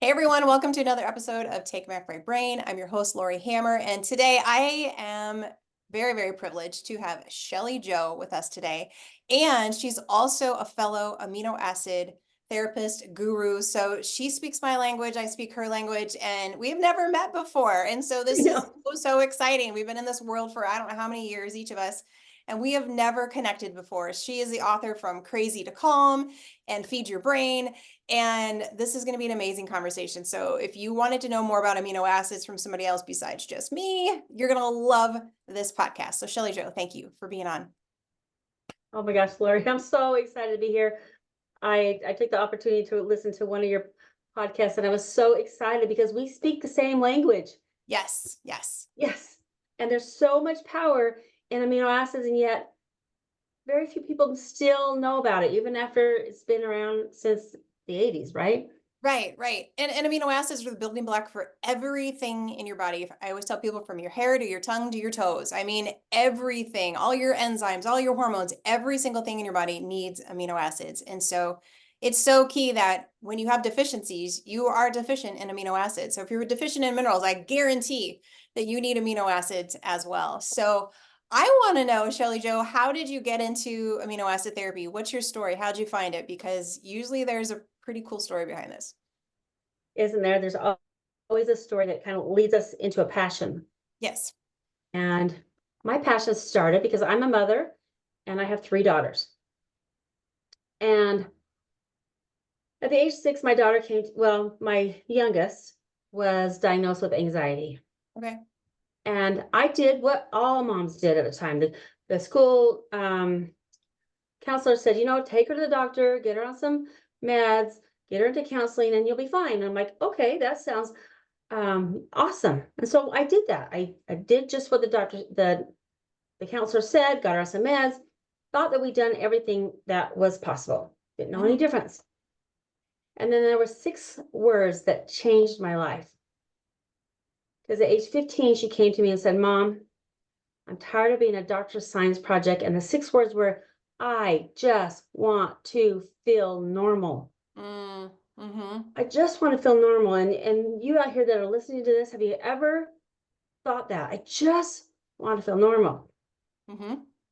Hey everyone, welcome to another episode of Take Back My Brain. I'm your host, Lori Hammer, and today I am very, very privileged to have Shelly Jo with us today. And she's also a fellow amino acid therapist guru. So she speaks my language, I speak her language, and we've never met before. And so this is so exciting. We've been in this world for I don't know how many years, each of us, and we have never connected before. She is the author from Crazy to Calm and Feed Your Brain. And this is going to be an amazing conversation. So if you wanted to know more about amino acids from somebody else besides just me, you're going to love this podcast. So Shelly Jo, thank you for being on. Oh my gosh, Lori, I'm so excited to be here. I took the opportunity to listen to one of your podcasts and I was so excited because we speak the same language. Yes, yes. Yes. And there's so much power in amino acids, and yet very few people still know about it, even after it's been around since the 80s, right? Right. And amino acids are the building block for everything in your body. I always tell people from your hair to your tongue to your toes. I mean, everything, all your enzymes, all your hormones, every single thing in your body needs amino acids. And so it's so key that when you have deficiencies, you are deficient in amino acids. So if you're deficient in minerals, I guarantee that you need amino acids as well. So I want to know, Shelly Jo, how did you get into amino acid therapy? What's your story? How'd you find it? Because usually there's a pretty cool story behind this. Isn't there? There's always a story that kind of leads us into a passion. Yes. And my passion started because I'm a mother and I have 3 daughters. And at the age 6, my daughter my youngest was diagnosed with anxiety. Okay. And I did what all moms did at the time. The school counselor said, take her to the doctor, get her on some meds, get her into counseling, and you'll be fine. And I'm like, okay, that sounds awesome. And so I did that. I did just what the counselor said, got her on some meds, thought that we'd done everything that was possible. Didn't know any difference. And then there were 6 words that changed my life. Because at age 15, she came to me and said, Mom, I'm tired of being a doctor's science project. And the 6 words were, I just want to feel normal. I just want to feel normal. And you out here that are listening to this, have you ever thought that? I just want to feel normal.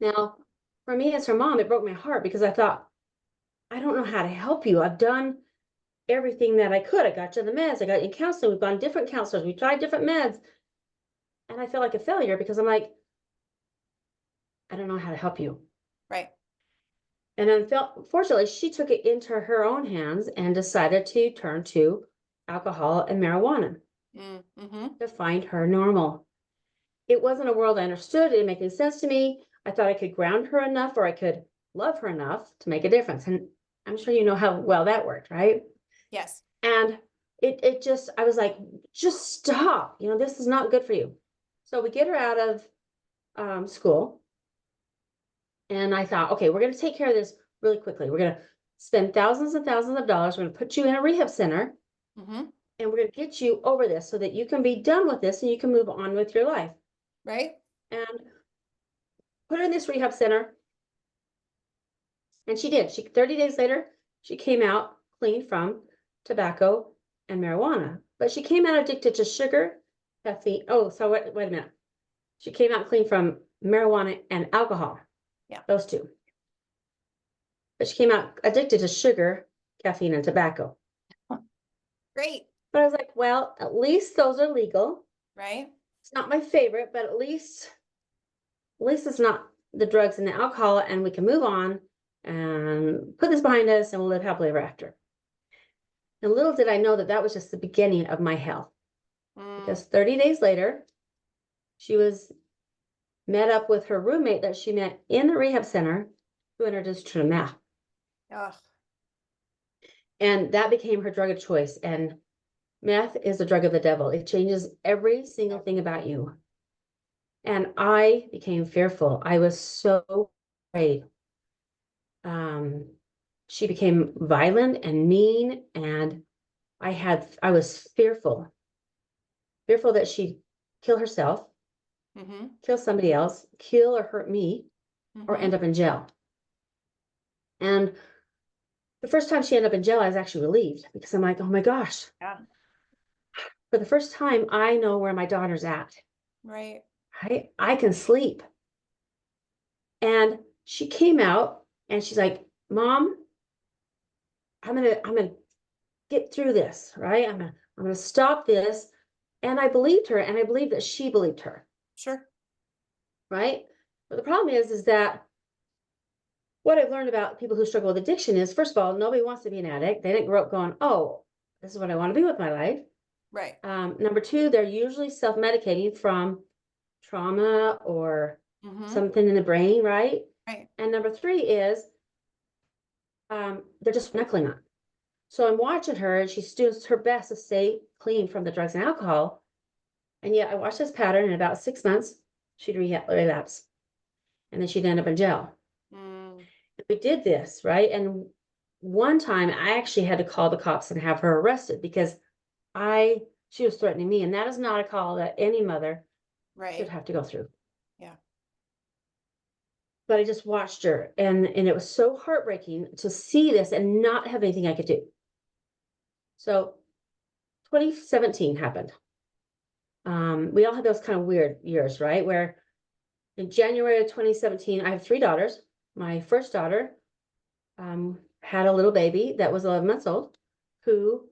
Now, for me as her mom, it broke my heart because I thought, I don't know how to help you. I've done everything that I could. I got you the meds. I got you in counseling. We've gone different counselors. We tried different meds. And I felt like a failure because I'm like, I don't know how to help you. Right. And unfortunately, she took it into her own hands and decided to turn to alcohol and marijuana to find her normal. It wasn't a world I understood. It didn't make any sense to me. I thought I could ground her enough or I could love her enough to make a difference. And I'm sure you know how well that worked, right? Yes. And I was like, just stop. This is not good for you. So we get her out of school. And I thought, okay, we're going to take care of this really quickly. We're going to spend thousands and thousands of dollars. We're going to put you in a rehab center. And we're going to get you over this so that you can be done with this and you can move on with your life. Right. And put her in this rehab center. And she did. 30 days later, she came out clean from tobacco and marijuana. But she came out addicted to sugar, caffeine. Oh, so wait a minute. She came out clean from marijuana and alcohol. Yeah. Those 2. But she came out addicted to sugar, caffeine, and tobacco. Great. But I was like, well, at least those are legal. Right. It's not my favorite, but at least it's not the drugs and the alcohol, and we can move on and put this behind us and we'll live happily ever after. And little did I know that was just the beginning of my hell. Because 30 days later, she was met up with her roommate that she met in the rehab center who introduced her to meth. And that became her drug of choice. And meth is the drug of the devil. It changes every single thing about you. And I became fearful. I was so afraid. She became violent and mean, and I was fearful that she'd kill herself, kill somebody else, kill or hurt me, or end up in jail. And the first time she ended up in jail, I was actually relieved because I'm like, oh my gosh, for the first time, I know where my daughter's at. Right. I can sleep. And she came out and she's like, Mom, I'm gonna get through this, right? I'm gonna stop this. And I believed her, and I believed that she believed her, Sure. right? But the problem is that what I've learned about people who struggle with addiction is, first of all, nobody wants to be an addict. They didn't grow up going, oh, this is what I want to be with my life. Right. Number two, they're usually self-medicating from trauma or Mm-hmm. something in the brain, right? Right. And number three is they're just knuckling on. So I'm watching her, and she's doing her best to stay clean from the drugs and alcohol. And yet I watched this pattern. In about 6 months, she'd relapse, and then she'd end up in jail. Mm. We did this, right? And one time I actually had to call the cops and have her arrested because she was threatening me, and that is not a call that any mother should Right. have to go through. Yeah. But I just watched her, and it was so heartbreaking to see this and not have anything I could do. So 2017 happened. We all had those kind of weird years, right? Where in January of 2017, I have three daughters. My first daughter had a little baby that was 11 months old, who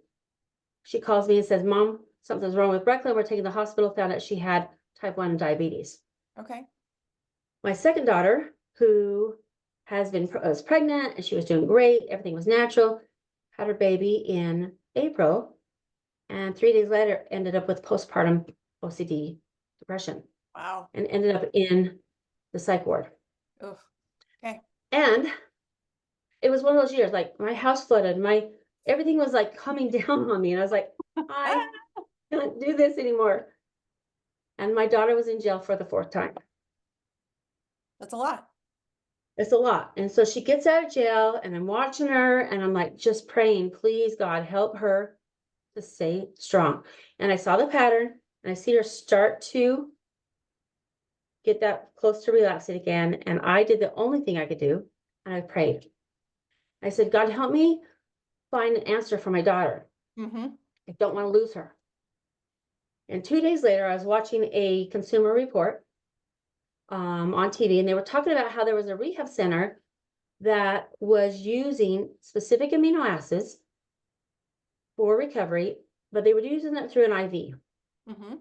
she calls me and says, Mom, something's wrong with Brecklin. We're taking the hospital, found out she had type 1 diabetes. Okay. My second daughter, who was pregnant and she was doing great, everything was natural, had her baby in April, and 3 days later ended up with postpartum OCD depression Wow. and ended up in the psych ward. Oof. Okay. And it was one of those years, like my house flooded, everything was like coming down on me. And I was like, I can't do this anymore. And my daughter was in jail for the fourth time. That's a lot. It's a lot. And so she gets out of jail, and I'm watching her, and I'm like, just praying, please, God, help her to stay strong. And I saw the pattern, and I see her start to get that close to relapsing again. And I did the only thing I could do, and I prayed. I said, God, help me find an answer for my daughter. Mm-hmm. I don't want to lose her. And 2 days later, I was watching a consumer report on TV, and they were talking about how there was a rehab center that was using specific amino acids for recovery, but they were using it through an IV. Mm-hmm.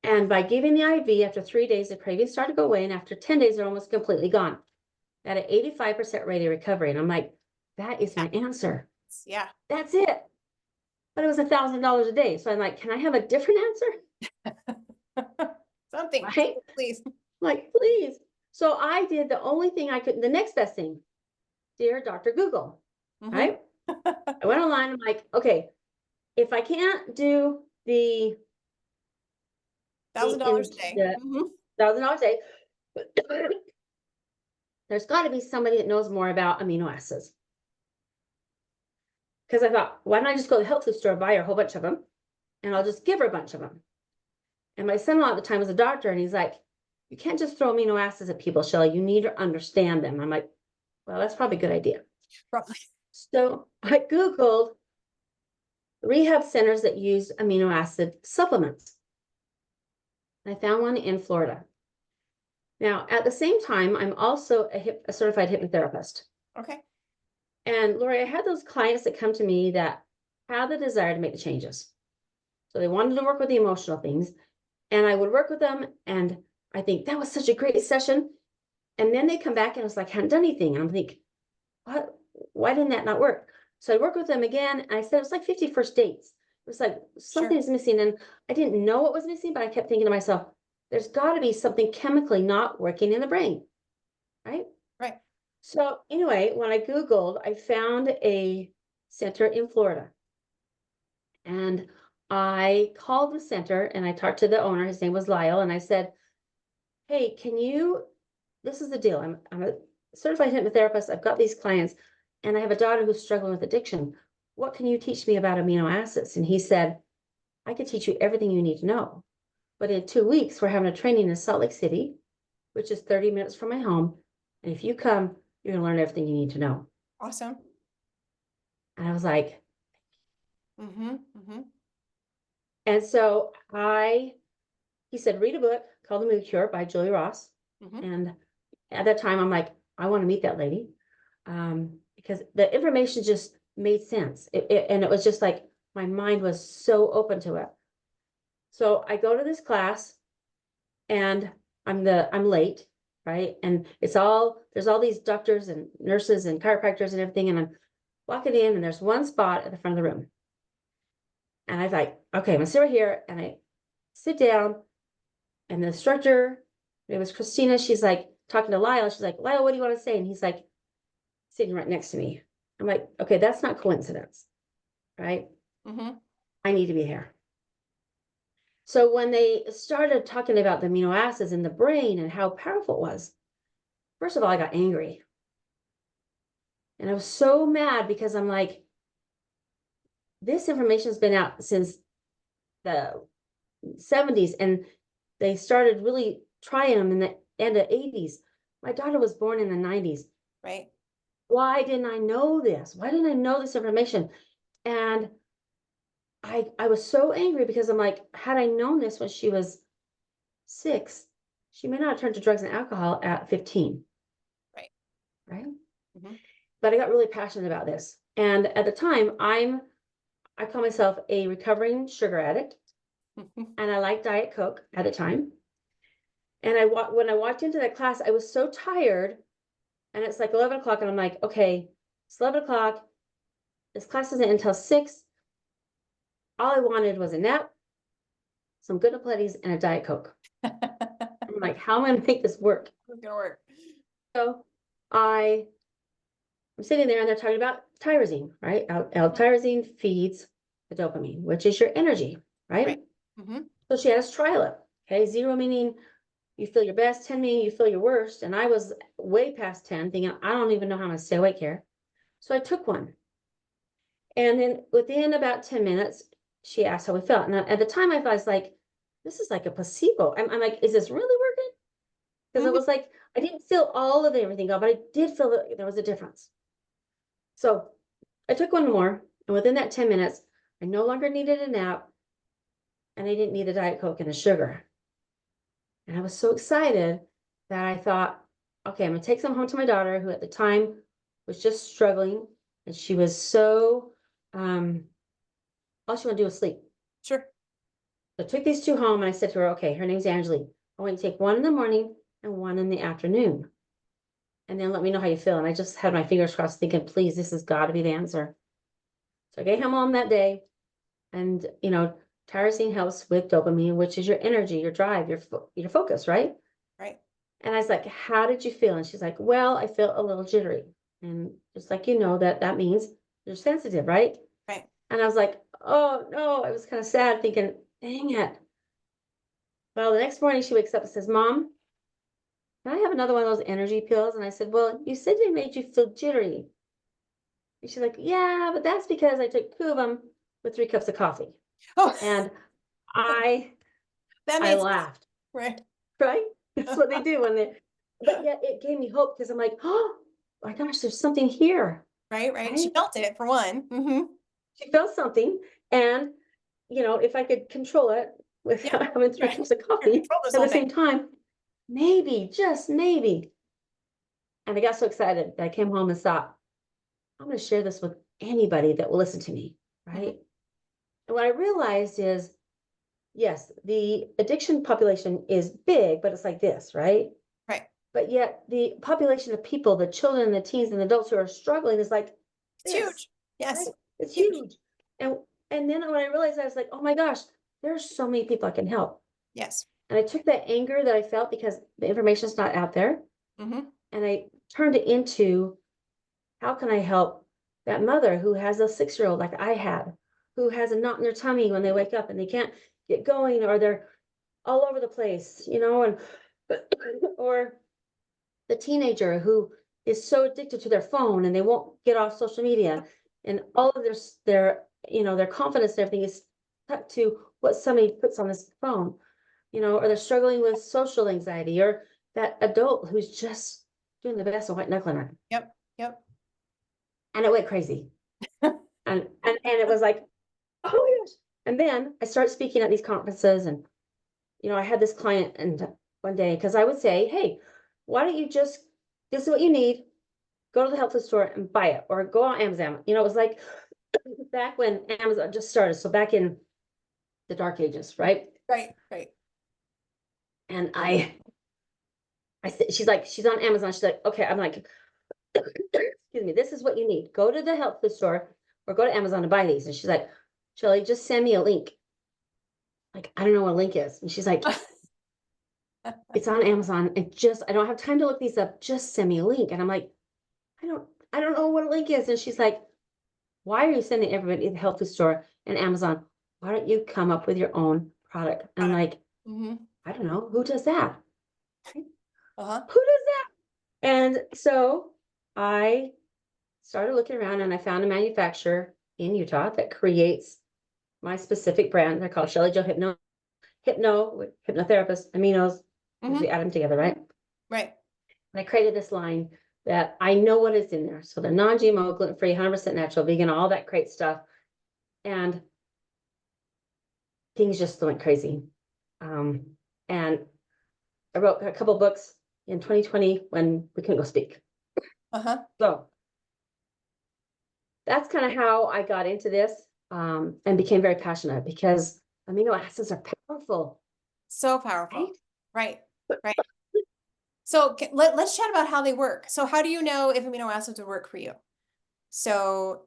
And by giving the IV, after 3 days, the cravings started to go away, and after 10 days, they're almost completely gone at an 85% rate of recovery. And I'm like, that is my answer. Yeah. That's it. But it was $1,000 a day. So I'm like, can I have a different answer? Something. Right? Please. Like, please. So I did the only thing I could, the next best thing, dear Dr. Google, Mm-hmm. right? I went online. I'm like, okay, if I can't do the $1,000 a day. Mm-hmm. $1,000 a day, there's got to be somebody that knows more about amino acids. Because I thought, why don't I just go to the health food store, buy her a whole bunch of them, and I'll just give her a bunch of them. And my son-in-law at the time was a doctor, and he's like, you can't just throw amino acids at people, Shelly. You need to understand them. I'm like, well, that's probably a good idea. Probably. So I Googled rehab centers that use amino acid supplements. I found one in Florida. Now, at the same time, I'm also a certified hypnotherapist. Okay. And Lori, I had those clients that come to me that had the desire to make the changes. So they wanted to work with the emotional things, and I would work with them, and I think that was such a great session. And then they come back and it's like, I hadn't done anything. And I'm thinking, what? Why didn't that not work? So I worked with them again, and I said, it was like 50 first dates. It was like something's missing. And I didn't know what was missing, but I kept thinking to myself, there's got to be something chemically not working in the brain, right? Right. So anyway, when I Googled, I found a center in Florida. And I called the center and I talked to the owner. His name was Lyle. And I said, hey, this is the deal. I'm a certified hypnotherapist. I've got these clients, and I have a daughter who's struggling with addiction. What can you teach me about amino acids? And he said, I could teach you everything you need to know. But in 2 weeks, we're having a training in Salt Lake City, which is 30 minutes from my home. And if you come, you're going to learn everything you need to know. Awesome. And I was like, Mm-hmm. Mm-hmm. And so he said, read a book called The Mood Cure by Julie Ross. Mhm. And at that time, I'm like, I want to meet that lady. Because the information just made sense. And it was just like, my mind was so open to it. So I go to this class and I'm late, right? And there's all these doctors and nurses and chiropractors and everything. And I'm walking in and there's one spot at the front of the room. And I was like, okay, I'm gonna sit right here. And I sit down and the instructor, it was Christina. She's like talking to Lyle. She's like, Lyle, what do you want to say? And he's like sitting right next to me. I'm like, okay, that's not coincidence, right? Mm-hmm. I need to be here. So when they started talking about the amino acids in the brain and how powerful it was, first of all, I got angry. And I was so mad because I'm like, this information has been out since the 70s and they started really trying them in the end of 80s. My daughter was born in the 90s. Right. Why didn't I know this? Why didn't I know this information? And I was so angry because I'm like, had I known this when she was 6, she may not have turned to drugs and alcohol at 15. Right. Right. Mm-hmm. But I got really passionate about this. And at the time, I call myself a recovering sugar addict. And I like Diet Coke at the time. And when I walked into that class, I was so tired. And it's like 11 o'clock. And I'm like, okay, it's 11 o'clock. This class isn't until 6. All I wanted was a nap, some good Pletties, and a Diet Coke. I'm like, how am I going to make this work? It's gonna work. So I'm sitting there and they're talking about tyrosine, right? Tyrosine feeds the dopamine, which is your energy, right? Right. Mm-hmm. So she had us trial it. Okay, 0 meaning you feel your best, 10 meaning you feel your worst. And I was way past 10, thinking, I don't even know how I'm going to stay awake here. So I took one. And then within about 10 minutes, she asked how we felt. And at the time, I was like, this is like a placebo. I'm like, is this really working? Because it Mm-hmm. was like, I didn't feel all of everything go, but I did feel that there was a difference. So I took one more. And within that 10 minutes, I no longer needed a nap. And I didn't need a Diet Coke and a sugar. And I was so excited that I thought, okay, I'm going to take some home to my daughter, who at the time was just struggling. And she was so, all she wanted to do was sleep. Sure. So I took these 2 home and I said to her, okay, her name's Angelique. I want you to take one in the morning and one in the afternoon. And then let me know how you feel. And I just had my fingers crossed thinking, please, this has got to be the answer. So I gave him home that day. And, tyrosine helps with dopamine, which is your energy, your drive, your focus, right? Right. And I was like, how did you feel? And she's like, well, I feel a little jittery. And just like, that means you're sensitive, right? Right. And I was like, oh no, I was kind of sad thinking, dang it. Well, the next morning she wakes up and says, Mom, can I have another one of those energy pills? And I said, well, you said they made you feel jittery. And she's like, yeah, but that's because I took 2 of them with 3 cups of coffee. Oh, And I that I makes laughed, right. right? That's what they do but yet it gave me hope because I'm like, oh my gosh, there's something here, Right. Right. She right? felt it for one. Mm-hmm. She felt something. And, if I could control it Yeah. without having 3 Right. cups of Sure. coffee Control this at whole the thing. same time, maybe, just maybe. And I got so excited that I came home and thought, I'm going to share this with anybody that will listen to me, Mm-hmm. right? And what I realized is, yes, the addiction population is big, but it's like this, right? Right. But yet the population of people, the children, the teens, and the adults who are struggling is like It's this, huge. Yes. right? It's Huge. huge. And then when I realized, I was like, oh my gosh, there's so many people I can help. Yes. And I took that anger that I felt because the information is not out there, Mm-hmm. and I turned it into, how can I help that mother who has a 6-year-old like I had, who has a knot in their tummy when they wake up and they can't get going, or they're all over the place, and or the teenager who is so addicted to their phone and they won't get off social media, and all of their confidence and everything is stuck to what somebody puts on this phone, or they're struggling with social anxiety, or that adult who's just doing the best of white knuckling it. Yep. Yep. And it went crazy. And it was like, oh my gosh. And then I start speaking at these conferences, and I had this client and one day, because I would say, hey, why don't you just, this is what you need, go to the health food store and buy it, or go on Amazon. It was like back when Amazon just started, so back in the dark ages, right? Right, right. And I said, she's on Amazon. She's like, okay. I'm like, excuse me, this is what you need. Go to the health food store or go to Amazon to buy these. And she's like, Shelly, just send me a link. Like, I don't know what a link is. And she's like, it's on Amazon. I don't have time to look these up. Just send me a link. And I'm like, I don't know what a link is. And she's like, why are you sending everybody to the health food store and Amazon? Why don't you come up with your own product? And I'm like, Mm-hmm. I don't know. Who does that? Uh-huh. Who does that? And so I started looking around, and I found a manufacturer in Utah that creates my specific brand. They're called Shelly Jo Hypnotherapist, Aminos, because Mm-hmm. we add them together, right? Right. And I created this line that I know what is in there. So they're non-GMO, gluten-free, 100% natural, vegan, all that great stuff. And things just went crazy. And I wrote a couple books in 2020 when we couldn't go speak. Uh-huh. So that's kind of how I got into this, and became very passionate, because amino acids are powerful, So powerful. right? Right, right. So let's chat about how they work. So how do you know if amino acids would work for you? So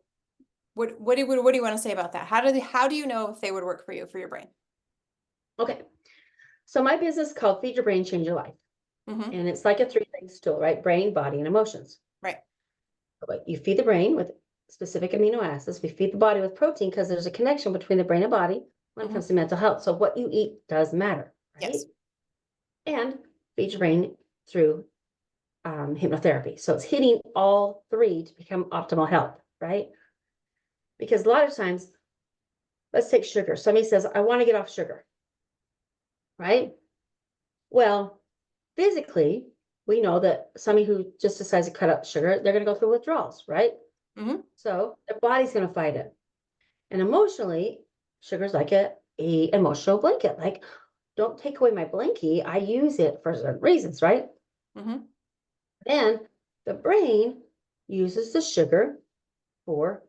what do you want to say about that? How do you know if they would work for you, for your brain? Okay. So my business is called Feed Your Brain, Change Your Life. Mm-hmm. And it's like a three-legged stool, right? Brain, body, and emotions. Right. But you feed the brain with specific amino acids. We feed the body with protein, because there's a connection between the brain and body when it comes to mental health. So what you eat does matter, right? Yes. And feed your brain through hypnotherapy. So it's hitting all three to become optimal health, right? Because a lot of times, let's take sugar. Somebody says, I want to get off sugar, right? Well, physically, we know that somebody who just decides to cut out sugar, they're going to go through withdrawals, right? Mm-hmm. So their body's going to fight it. And emotionally, sugar's like a emotional blanket. Like, don't take away my blankie. I use it for certain reasons, right? Mm-hmm. Then the brain uses the sugar for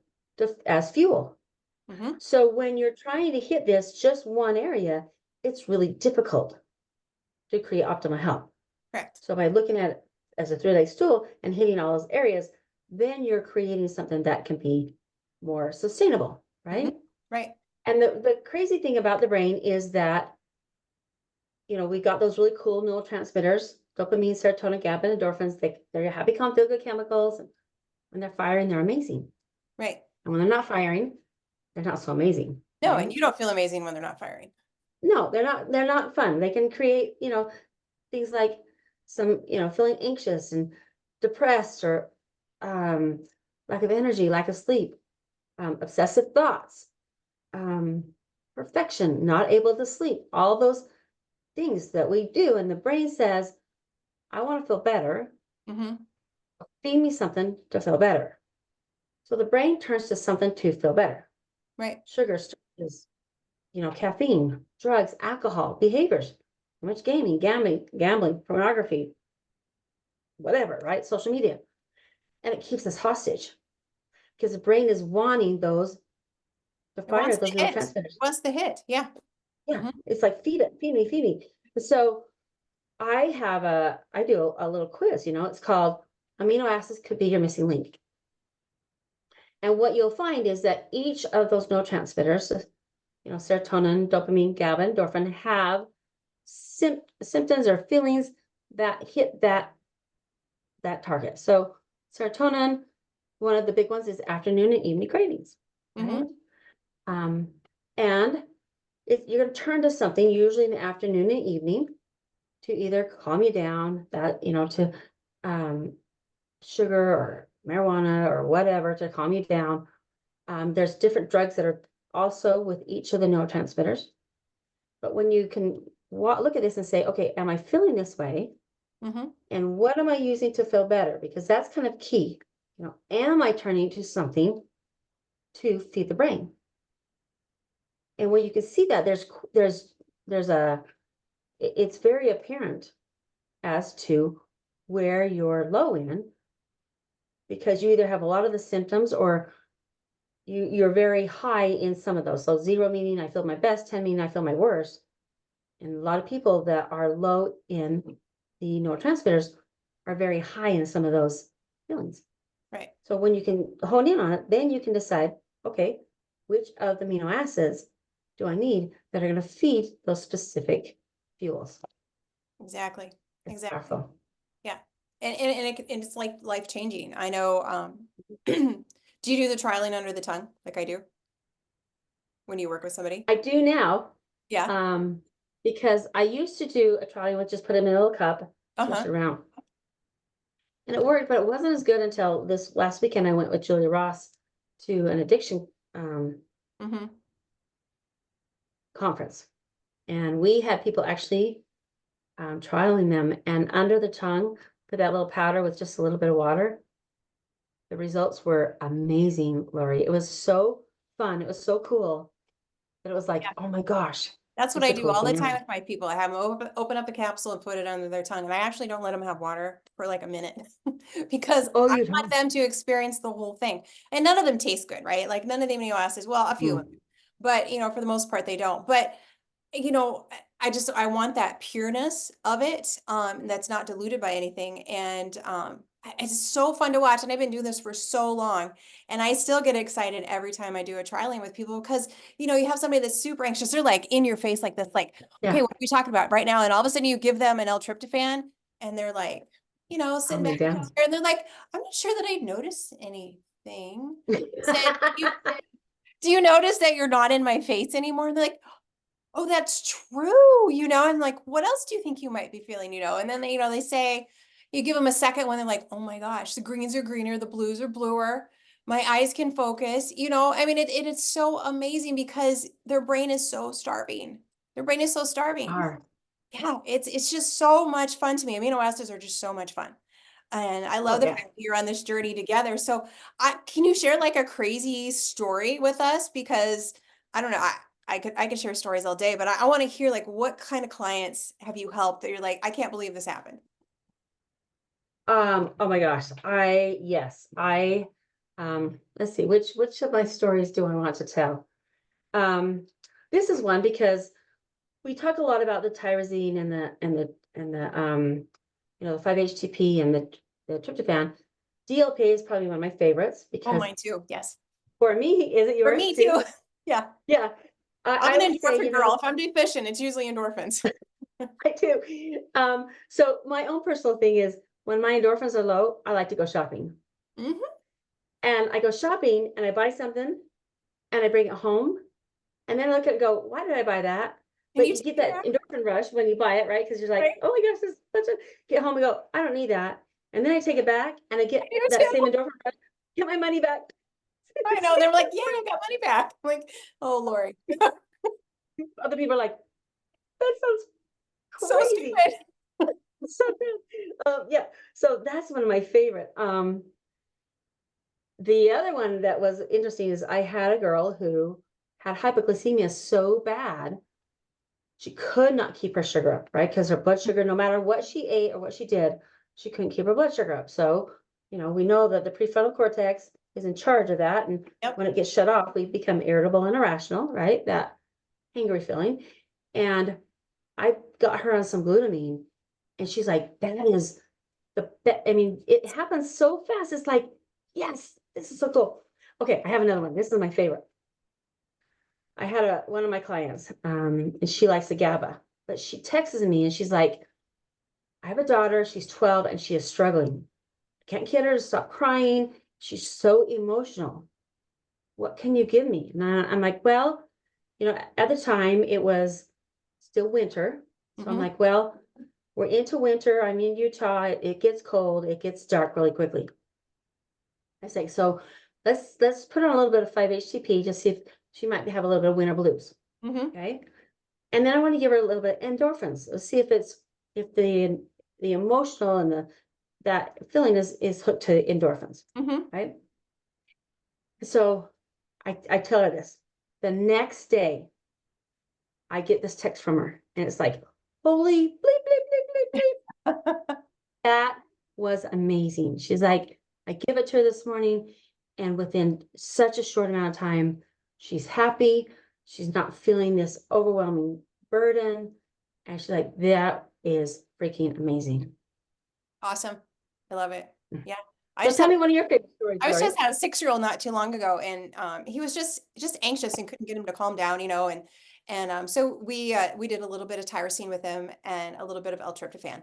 as fuel. Mm-hmm. So when you're trying to hit this just one area, it's really difficult to create optimal health. Correct. So by looking at it as a three-legged stool and hitting all those areas, then you're creating something that can be more sustainable, right? Mm-hmm. Right. And the crazy thing about the brain is that, we got those really cool neurotransmitters, dopamine, serotonin, GABA, endorphins. They're happy, calm, feel good chemicals. And when they're firing, they're amazing. Right. And when they're not firing, they're not so amazing. No, Right? and you don't feel amazing when they're not firing. No, they're not fun. They can create, things like some, feeling anxious and depressed, or lack of energy, lack of sleep, obsessive thoughts, perfection, not able to sleep, all those things that we do. And the brain says, I want to feel better. Mm-hmm. Feed me something to feel better. So the brain turns to something to feel better. Right. Sugar is, caffeine, drugs, alcohol, behaviors, too much gaming, gambling, pornography, whatever, right? Social media. And it keeps us hostage, because the brain is wanting those to It wants fire the those hit. It neurotransmitters. wants the hit. Yeah. Yeah. Mm-hmm. It's like, feed it, feed me, feed me. So I do a little quiz, it's called Amino Acids Could Be Your Missing Link. And what you'll find is that each of those neurotransmitters, serotonin, dopamine, GABA, endorphin, have symptoms or feelings that hit that target. So serotonin, one of the big ones is afternoon and evening cravings, Mm-hmm. right? And if you're going to turn to something, usually in the afternoon and evening, to either calm you down, to sugar or marijuana or whatever to calm you down. There's different drugs that are also with each of the neurotransmitters. But when you can look at this and say, okay, am I feeling this way? Mm-hmm. And what am I using to feel better? Because that's kind of key. Am I turning to something to feed the brain? And when you can see that, there's it's very apparent as to where you're low in, because you either have a lot of the symptoms or you're very high in some of those. So 0 meaning I feel my best, 10 meaning I feel my worst. And a lot of people that are low in the neurotransmitters are very high in some of those feelings. Right. So when you can hone in on it, then you can decide, okay, which of the amino acids do I need that are going to feed those specific fuels? Exactly. It's Exactly. powerful. Yeah. And it's like life changing. I know, do you do the trialing under the tongue like I do when you work with somebody? I do now, Yeah. because I used to do a trial with just put them in a little cup, swish it Uh-huh. around. And it worked, but it wasn't as good until this last weekend. I went with Julia Ross to an addiction Mm-hmm. conference. And we had people actually trialing them, and under the tongue, put that little powder with just a little bit of water. The results were amazing, Lori. It was so fun. It was so cool that it was like, oh my gosh, That's what it's I the do coolest all the thing time ever. with my people. I have them open up the capsule and put it under their tongue. And I actually don't let them have water for like a minute because Oh, I you want don't? them to experience the whole thing. And none of them taste good, right? Like none of the amino acids, well, a few of them, Mm. but for the most part, they don't. But I want that pureness of it, that's not diluted by anything. And it's so fun to watch. And I've been doing this for so long. And I still get excited every time I do a trialing with people because, you have somebody that's super anxious. They're like in your face like this, like, okay, Yeah. what are we talking about right now? And all of a sudden you give them an L-tryptophan and they're like, sitting Calming back in the down. chair and they're like, I'm not sure that I notice anything. I said, do you notice that you're not in my face anymore? And they're like, oh, that's true. I'm like, what else do you think you might be feeling, And then they say, you give them a second one, they're like, oh my gosh, the greens are greener, the blues are bluer. My eyes can focus, I mean, it's so amazing because their brain is so starving. Their brain is so starving. Are. Yeah, it's just so much fun to me. Amino acids are just so much fun. And I Oh love the yeah. fact that you're on this journey together. So can you share like a crazy story with us? Because I don't know, I could share stories all day, but I want to hear like what kind of clients have you helped that you're like, I can't believe this happened. Oh my gosh. Yes, let's see, which of my stories do I want to tell? Um, this is one because we talk a lot about the tyrosine and the the 5-HTP and the tryptophan. DLP is probably one of my favorites Oh, because mine too. Yes. for me, is it For yours me too? too. Yeah. Yeah. I'm I an would say, endorphin girl. If I'm deficient, it's usually endorphins. I do. So my own personal thing is when my endorphins are low, I like to go shopping. Hmm. And I go shopping and I buy something and I bring it home. And then I look at it and go, why did I buy that? And But you you take get it that back, endorphin rush when you buy it, right? Because you're like, right? oh my gosh, this is such a get home and go, I don't need that. And then I take it back and I I get do that same too. endorphin rush, get my money back. I know. And they're like, yeah, I got money back. I'm like, oh, Lori, Other people are like, that sounds so crazy. stupid. So yeah, so that's one of my favorite. The other one that was interesting is I had a girl who had hypoglycemia so bad she could not keep her sugar up, right? Because her blood sugar, no matter what she ate or what she did, she couldn't keep her blood sugar up. So, we know that the prefrontal cortex is in charge of that. And Yep. when it gets shut off, we become irritable and irrational, right? That angry feeling. And I got her on some glutamine, and she's like, that is I mean, it happens so fast. It's like, yes, this is so cool. Okay, I have another one. This is my favorite. I had one of my clients, and she likes the GABA, but she texts me and she's like, I have a daughter, she's 12 and she is struggling. Can't get her to stop crying. She's so emotional. What can you give me? And I'm like, well, at the time it was still winter. So I'm Hmm. like, well, we're into winter. I'm in Utah. It gets cold. It gets dark really quickly. I say, so let's put on a little bit of 5-HTP, just see if she might have a little bit of winter blues. Hmm. Okay. And then I want to give her a little bit of endorphins. Let's see if the emotional and that feeling is hooked to endorphins. Hmm. Right. So I tell her this. The next day, I get this text from her, and it's like, holy bleep, bleep, bleep, bleep, bleep. That was amazing. She's like, I give it to her this morning, and within such a short amount of time, she's happy. She's not feeling this overwhelming burden. And she's like, that is freaking amazing. Awesome. I love it. Yeah. I So just tell had me one of your favorite stories, I was Lori. just had a 6-year-old not too long ago, and he was just anxious and couldn't get him to calm down, and so we did a little bit of tyrosine with him and a little bit of L-tryptophan.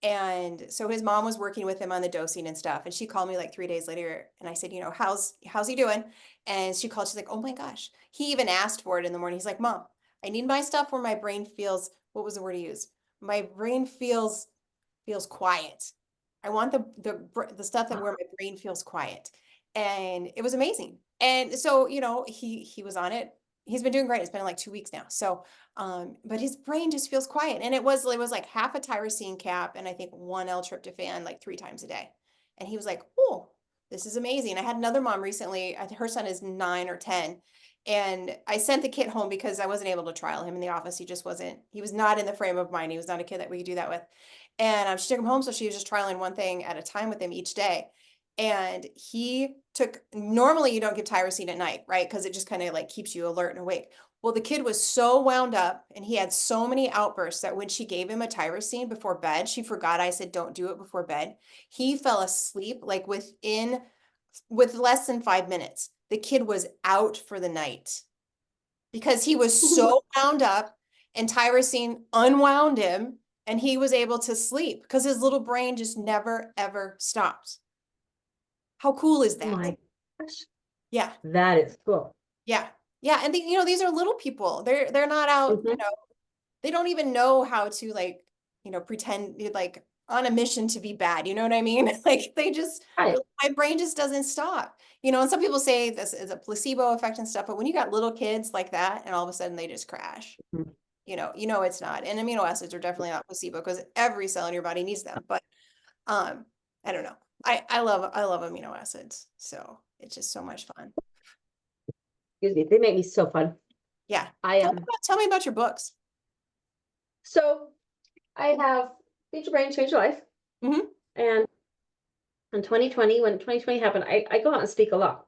And so his mom was working with him on the dosing and stuff, and she called me like 3 days later, and I said, how's he doing? And she called, she's like, oh my gosh. He even asked for it in the morning. He's like, Mom, I need my stuff where my brain feels, what was the word he used? My brain feels quiet. I want the stuff that where my brain feels quiet. And it was amazing. And so, he was on it. He's been doing great. It's been like 2 weeks now. So, but his brain just feels quiet. And it was like half a tyrosine cap and I think one L-tryptophan like 3 times a day. And he was like, oh, this is amazing. I had another mom recently, her son is 9 or 10. And I sent the kid home because I wasn't able to trial him in the office. He was not in the frame of mind. He was not a kid that we could do that with. And she took him home, so she was just trialing one thing at a time with him each day. And normally you don't give tyrosine at night, right? Because it just kind of like keeps you alert and awake. Well, the kid was so wound up and he had so many outbursts that when she gave him a tyrosine before bed, she forgot I said, don't do it before bed. He fell asleep like with less than 5 minutes. The kid was out for the night because he was so wound up and tyrosine unwound him and he was able to sleep because his little brain just never, ever stops. How cool is Oh that? my gosh, Yeah. that is cool. Yeah. Yeah. And these are little people. They're not out, Mhm. they don't even know how to like, pretend like on a mission to be bad. You know what I mean? Like Right. my brain just doesn't stop. And some people say this is a placebo effect and stuff, but when you got little kids like that and all of a sudden they just crash, Mhm. it's not. And amino acids are definitely not placebo because every cell in your body needs them. But I don't know. I love amino acids. So it's just so much fun. Excuse me, they make me so fun. Yeah. I Tell me am. tell me about your books. So I have Feed Your Brain, Change Your Life. Hmm. And in 2020, when 2020 happened, I go out and speak a lot,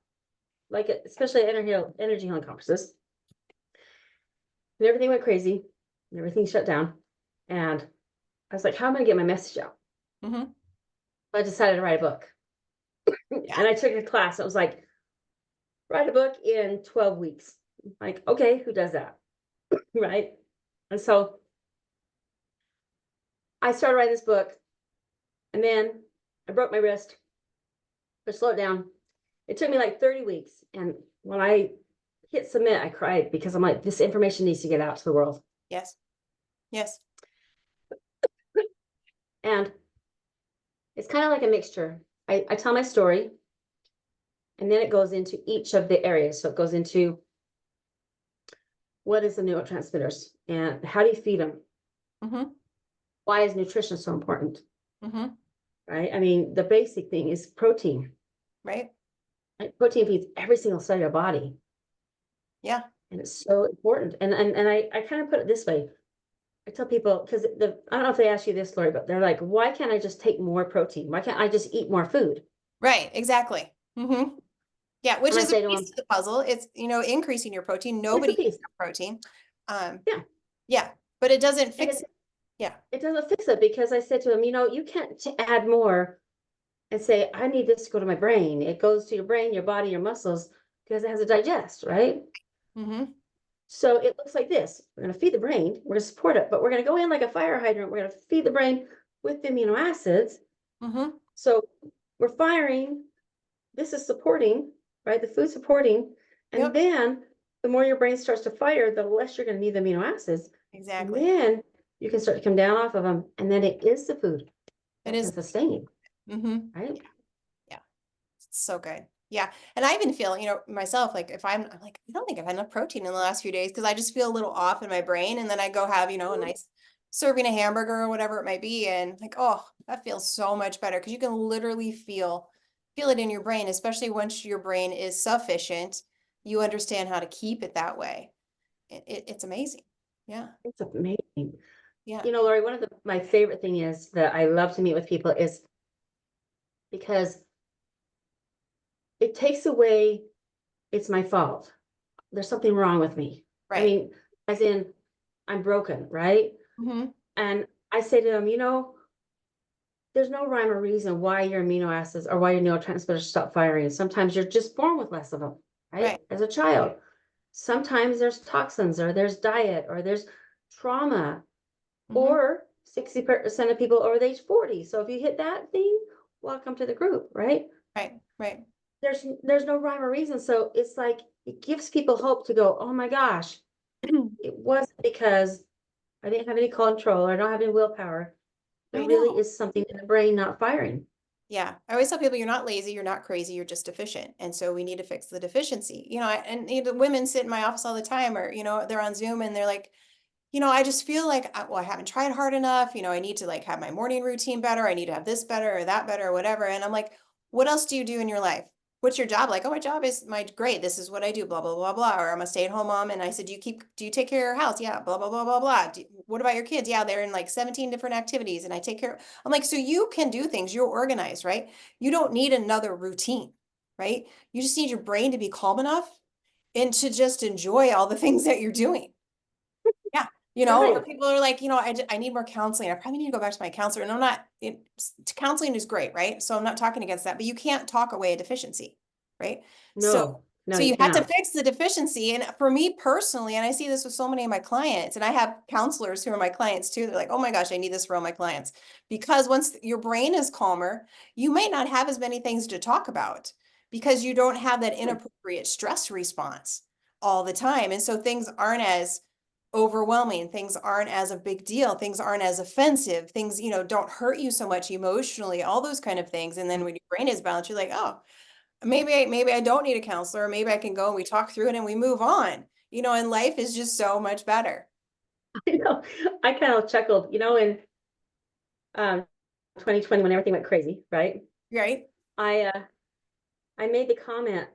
like especially at energy healing conferences. And everything went crazy, and everything shut down. And I was like, how am I gonna get my message out? Hmm. So I decided to write a book. Yeah. And I took a class. It was like, write a book in 12 weeks. Like, okay, who does that? Right. And so I started writing this book, and then I broke my wrist, but slow it down. It took me like 30 weeks. And when I hit submit, I cried because I'm like, this information needs to get out to the world. Yes. Yes. And it's kind of like a mixture. I tell my story, and then it goes into each of the areas. So it goes into what is the neurotransmitters and how do you feed them? Hmm. Why is nutrition so important? Hmm. Right? I mean, the basic thing is protein. Right. Right? Protein feeds every single cell of your body. Yeah. And it's so important. And I kind of put it this way. I tell people, because I don't know if they ask you this, Lori, but they're like, why can't I just take more protein? Why can't I just eat more food? Right. Exactly. Hmm. Yeah, which And I is a say to piece them, of the puzzle. It's, increasing your protein. it's a Nobody eats piece. enough protein. Um, Yeah. yeah, but it doesn't And fix it. Yeah. it doesn't fix it because I said to them, you can't add more and say, I need this to go to my brain. It goes to your brain, your body, your muscles, because it has to digest, right? Hmm. So it looks like this. We're going to feed the brain, we're going to support it, but we're going to go in like a fire hydrant. We're going to feed the brain with the amino acids. Hmm. So we're firing, this is supporting, right? The food supporting. And Yep. then the more your brain starts to fire, the less you're going to need the amino acids. And Exactly. then you can start to come down off of them. And then it is the food It that is. can sustain you, Hmm. right? Yeah. It's so good. Yeah. And I even feel, myself, like if I'm like, I don't think I've had enough protein in the last few days because I just feel a little off in my brain. And then I go have, a nice serving of hamburger or whatever it might be. And like, oh, that feels so much better because you can literally feel it in your brain, especially once your brain is sufficient, you understand how to keep it that way. It's amazing. Yeah. It's amazing. Yeah. You know, Lori, one of my favorite thing is that I love to meet with people is because it takes away, it's my fault. There's something wrong with me. I Right. mean, as in, I'm broken, right? Hmm. And I say to them, you know, there's no rhyme or reason why your amino acids or why your neurotransmitters stop firing. Sometimes you're just born with less of them, right? Right. As a child. Sometimes there's toxins or there's diet or there's trauma, Hmm. or 60% of people over the age 40. So if you hit that thing, welcome to the group, right? Right. Right. There's no rhyme or reason. So it's like it gives people hope to go, oh my gosh, it wasn't because I didn't have any control or I don't have any willpower. There I really know. is something in the brain not firing. Yeah. I always tell people you're not lazy, you're not crazy, you're just deficient. And so we need to fix the deficiency. And women sit in my office all the time, or, they're on Zoom and they're like, I just feel like, well, I haven't tried hard enough. I need to like have my morning routine better. I need to have this better or that better or whatever. And I'm like, what else do you do in your life? What's your job? Like, oh, my job is great. This is what I do, blah, blah, blah, blah. Or I'm a stay-at-home mom. And I said, do you take care of your house? Yeah, blah, blah, blah, blah, blah. What about your kids? Yeah, they're in like 17 different activities and I take care. I'm like, so you can do things. You're organized, right? You don't need another routine, right? You just need your brain to be calm enough and to just enjoy all the things that you're doing. Yeah. Or Right. people are like, I need more counseling. I probably need to go back to my counselor. And I'm not, counseling is great, right? So I'm not talking against that, but you can't talk away a deficiency, right? So, No, no, so you you have to cannot. fix the deficiency. And for me personally, and I see this with so many of my clients, and I have counselors who are my clients too. They're like, oh my gosh, I need this for all my clients. Because once your brain is calmer, you might not have as many things to talk about because you don't have that inappropriate stress response all the time. And so things aren't as overwhelming. Things aren't as a big deal. Things aren't as offensive. Things, don't hurt you so much emotionally, all those kind of things. And then when your brain is balanced, you're like, oh, maybe I don't need a counselor. Or maybe I can go and we talk through it and we move on. And life is just so much better. I know. I kind of chuckled, in um 2020 when everything went crazy, right? Right? I made the comment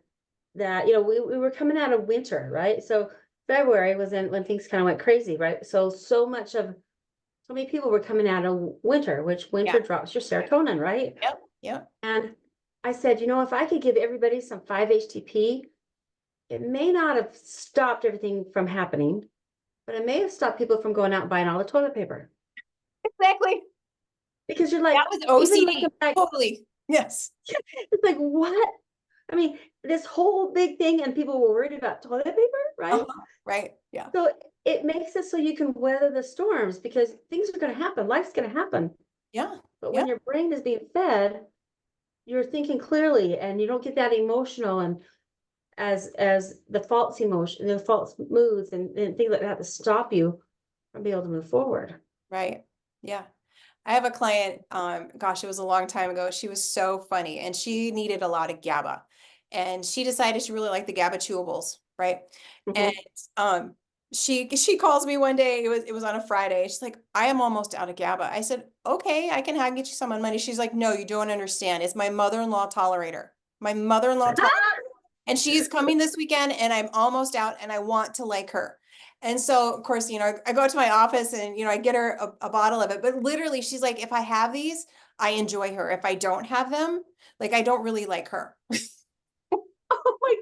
that, we were coming out of winter, right? So February was when things kind of went crazy, right? So many people were coming out of winter, which winter Yeah. drops your serotonin, right? Yep. Yep. And I said, if I could give everybody some 5-HTP, it may not have stopped everything from happening, but it may have stopped people from going out and buying all the toilet paper. Exactly. Because you're like, That was even like, OCD. I'm like, Totally. Yes. it's like, what? I mean, this whole big thing, and people were worried about toilet paper, right? Uh-huh. Right. Yeah. So it makes it so you can weather the storms because things are going to happen. Life's going to happen. Yeah. But Yeah. when your brain is being fed, you're thinking clearly and you don't get that emotional and as the false emotion, the false moods and things like that to stop you from being able to move forward. Right. Yeah. I have a client, gosh, it was a long time ago. She was so funny and she needed a lot of GABA. And she decided she really liked the GABA chewables, right? And Mhm. um she calls me one day, it was on a Friday. She's like, I am almost out of GABA. I said, okay, I can get you some on Monday. She's like, no, you don't understand. It's my mother-in-law tolerator. My mother-in-law and she's coming this weekend and I'm almost out and I want to like her. And so, of course, I go to my office and, I get her a bottle of it. But literally, she's like, if I have these, I enjoy her. If I don't have them, like, I don't really like her. Oh my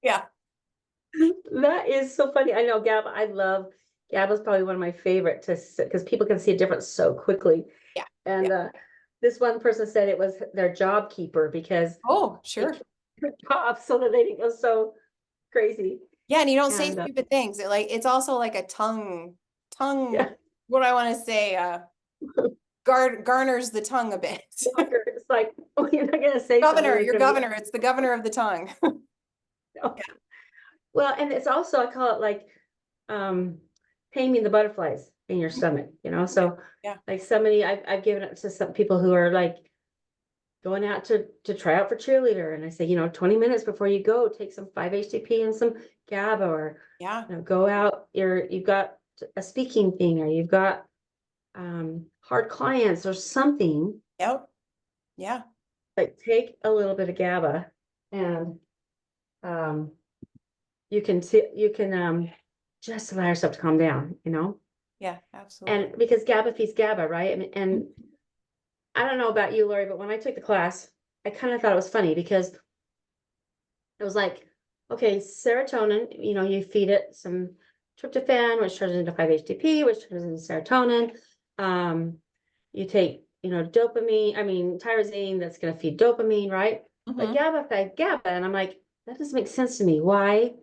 Yeah. gosh. That is so funny. I know GABA. I love GABA is probably one of my favorite to because people can see a difference so quickly. Yeah. Yeah. And this one person said it was their job keeper because Oh, it sure. kept their job so that they didn't go so crazy. Yeah. And you don't say And stupid things. It's also like a tongue, yeah, what do I want to say, garners the tongue a bit. blocker. It's like, oh, you're not gonna say something Governor, that's your gonna be governor. It's the governor of the tongue. no. Well, and it's also I call it like taming the butterflies in your stomach, So Yeah. like somebody I've given it to some people who are like going out to try out for cheerleader. And I say, 20 minutes before you go, take some 5-HTP and some GABA or Yeah. go out, you've got a speaking thing or you've got hard clients or something, Yep. Yeah. like take a little bit of GABA and um you can just allow yourself to calm down, you know? Yeah, absolutely. And because GABA feeds GABA, right? And I don't know about you, Lori, but when I took the class, I kind of thought it was funny because it was like, okay, serotonin, you know, you feed it some tryptophan, which turns into 5-HTP, which turns into serotonin. You take, you know, dopamine, I mean, tyrosine, that's going to feed dopamine, right? But Mhm. GABA fed GABA. And I'm like, that doesn't make sense to me. Why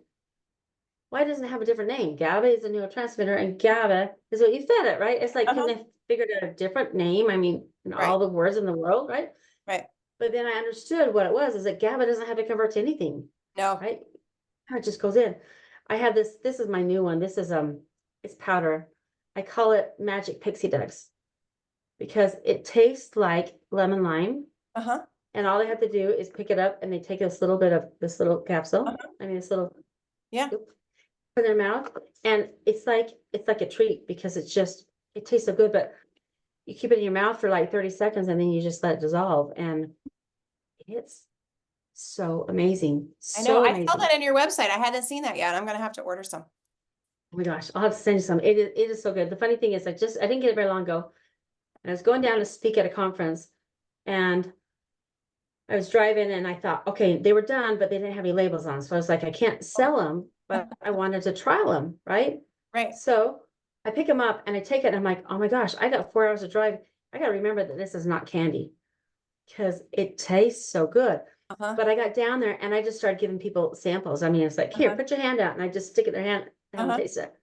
doesn't it have a different name? GABA is a neurotransmitter and GABA is what you fed it, right? It's like, can Uh-huh. they figure out a different name? I mean, in Right, all the words in the world, right? right. But then I understood what it was, is that GABA doesn't have to convert to anything, No. right? It just goes in. I have this is my new one. This is it's powder. I call it magic pixie dust because it tastes like lemon lime. Uh-huh, And all they have to do is pick it up and they take this little bit of this little capsule. uh-huh. I mean, this little Yeah, scoop in their mouth. And it's like a treat because it tastes so good, but you keep it in your mouth for like 30 seconds and then you just let it dissolve. And it's so amazing. I know. So I saw amazing. that in your website. I hadn't seen that yet. I'm gonna have to order some. Oh my gosh, I'll have to send you some. It is so good. The funny thing is I didn't get it very long ago. I was going down to speak at a conference and I was driving and I thought, okay, they were done, but they didn't have any labels on. So I was like, I can't sell them, but I wanted to trial them, right? Right. So I pick them up and I take it and I'm like, oh my gosh, I got 4 hours to drive. I got to remember that this is not candy because it tastes so good. Uh-huh, But I got down there and I just started giving people samples. I mean, it's like, here, uh-huh, put your hand out. And I just stick it in their hand and have them uh-huh. taste it.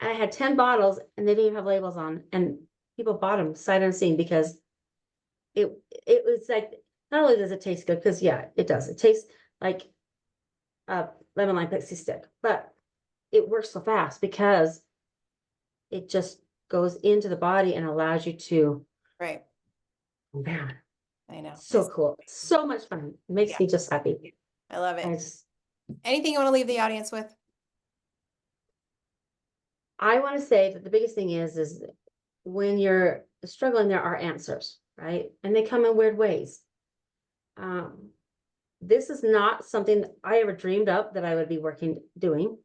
And I had 10 bottles and they didn't even have labels on. And people bought them sight unseen because it it was like, not only does it taste good, because yeah, it does. It tastes like a lemon lime pixie stick, but it works so fast because it just goes into the body and allows you to, Right. man, I know. so cool. So much fun. It makes Yeah, me just happy. I love I it. just Anything you want to leave the audience with? I want to say that the biggest thing is when you're struggling, there are answers, right? And they come in weird ways. Um, this is not something I ever dreamed up that I would be doing,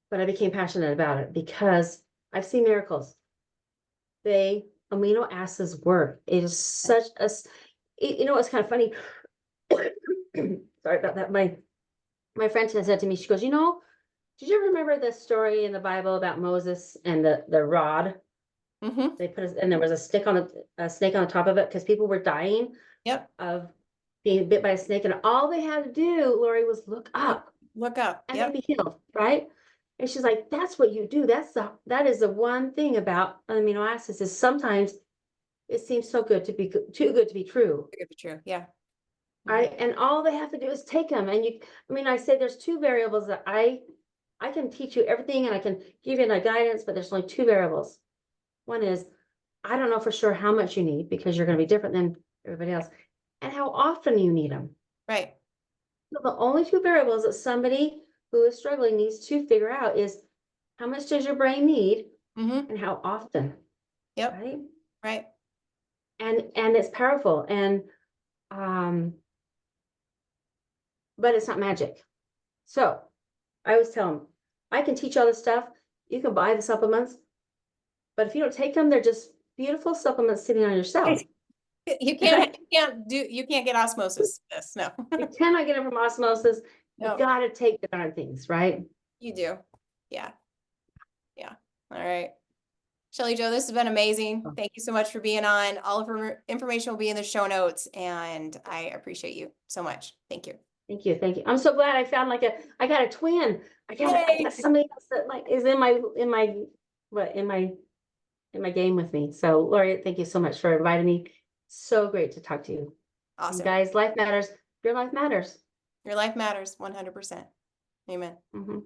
but I became passionate about it because I've seen miracles. They amino acids work. It is such you know, it's kind of funny. Sorry about that. My friend has said to me, she goes, you know, did you ever remember the story in the Bible about Moses and the rod? Mm-hmm. They put and there was a snake on the top of it because people were dying Yep. of being bit by a snake, and all they had to do, Lori, was look Look, up look up. and they'd Yep. be healed, right? And she's like, that's what you do. That is the one thing about amino acids is sometimes it seems so good to be too good to be true. Good to be true. Yeah. Mhm. Right. And all they have to do is take them. And I mean, I say there's two variables that I can teach you everything and I can give you the guidance, but there's only two variables. One is I don't know for sure how much you need because you're going to be different than everybody else and how often you need them. Right. So the only two variables that somebody who is struggling needs to figure out is how much does your brain need Mm-hmm. and how often, Yep. right? Right. And it's powerful and um but it's not magic. So I always tell them, I can teach all this stuff. You can buy the supplements, but if you don't take them, they're just beautiful supplements sitting on your shelf. Right. You Right? you can't get osmosis this. No. You cannot get them from osmosis. You No, got to take the darn things, right? you do. Yeah. Yeah. All right. Shelly Jo, this has been amazing. Oh, Thank you so much for being on. All of her information will be in the show notes, and I appreciate you so much. Thank you. thank you, thank you. I'm so glad I found I got a twin. I Yay! got somebody else that like is what in my game with me. So Lori, thank you so much for inviting me. So great to talk to you. And Awesome. guys, life matters. Your life matters. Your life matters 100%. Amen. Mhm.